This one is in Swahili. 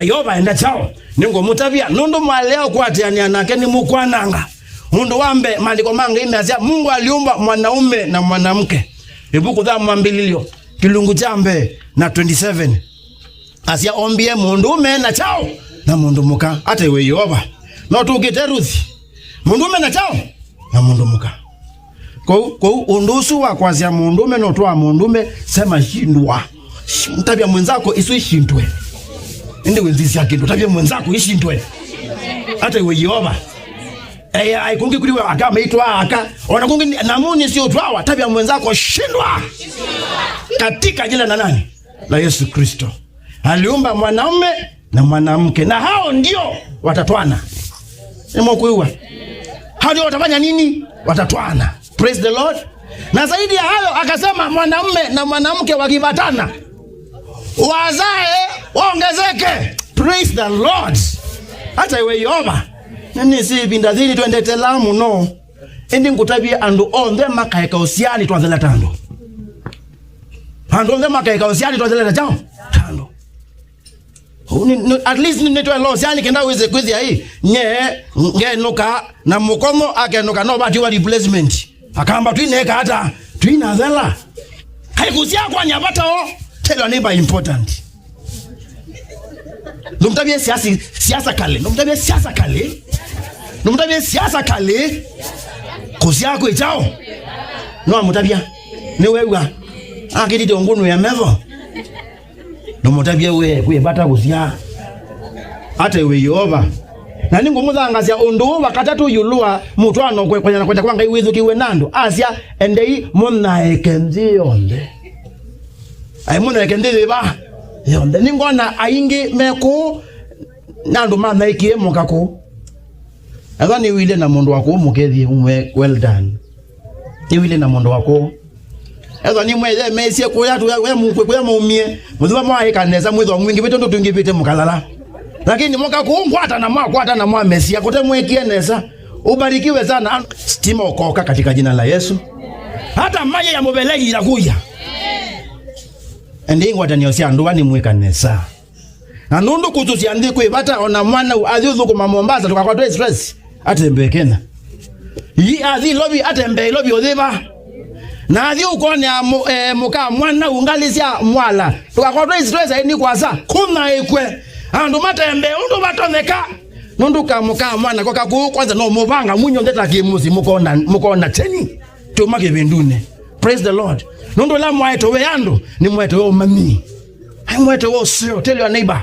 yoba enda chao ningo mutabia nundu mwaleo kwatiania nake ni mukwananga mundu wambe maandiko manga imeazia Mungu aliumba mwanaume na mwanamke ibuku dha mwambililio kilungu jambe na 27 asia ombie mundume na chao na mundu muka hata iwe yoba no tukite Ruthi mundume na chao na mundu muka kwa undusu wa kwazia mundume no toa mundume sema shindwa mtabia mwenzako isu ishindwe ende wenzisi yake tabia mwenzako ishindwe hata iwe yoba aikungi kuliwe akama itwa aka ona kungi namuni sio twawa tabia mwenzako shindwa katika jina la nani la Yesu Kristo. Aliumba mwanaume na mwanamke na hao ndio watatwana. Nimo kuiwa. Hao ndio watafanya nini? Watatwana. Praise the Lord. Na zaidi ya hayo akasema mwanaume na mwanamke wakibatana wazae waongezeke. Praise the Lord. Hata iwe yoba. Nini si bindadhini tuendete Lamu no. Endi ngutabia andu onde makaeka usiani tuanzela tando. Andu onde makaeka usiani tuanzela tando. At least nitwe lo usiani kenda weze kwithia hii. Nge nuka na mukomo akenuka no bati wa replacement. Akamba tuineka hata tuinazela. Haikusia kwa nyabata o. Tell your neighbor important. Numtabia siasa kale. Numtabia siasa kale. Numtabia siasa kale. Kusia kwa chao. No mutabia. Ni wewa. Akidi ngunu ya mevo. Numtabia we kuibata kusia. Hata we yoba. Na ningo muzangazia undu wakatatu yulua mutwano kwenya kwanga iwizu kiwe nando. Asia endei munaekenzi onde. Ai munaekenzi ba. Yonde ningona aingi meku nando mana ikie mukako. Agani wile na mundu wako mukethi umwe well done. Ni wile na mundu wako. Agani mweze mesie kuya tu we mukwe kuya mumie. Muthiba mwa ikaneza mwitho mwingi bitundu tungibite mukalala. Lakini mukakuungwata na mwa mesia kote mwekie nesa. Ubarikiwe sana. Stima okoka katika jina la Yesu. Hata maji ya mubeleji itakuja. Endi ngwata niosia nduwa ni mweka nesa. Na nundu kutusi andiku ibata ona mwana adhiuzu kuma Mombasa tukakwa stress. Atembe kena. Yi adhi lobi atembe lobi odhiba. Na adhi ukone muka mwana ungalisia mwala. Tukakwa stress ni kwasa. Kuna ekwe. Andu matembe undu batoneka. Nundu kamuka mwana koka kwanza no mubanga munyo ndeta kimusi mukona cheni. Tumake bindune. Praise the Lord. Nundu la mwaito we andu ni mwaito we umami. Hai mwaito we sio. Tell your neighbor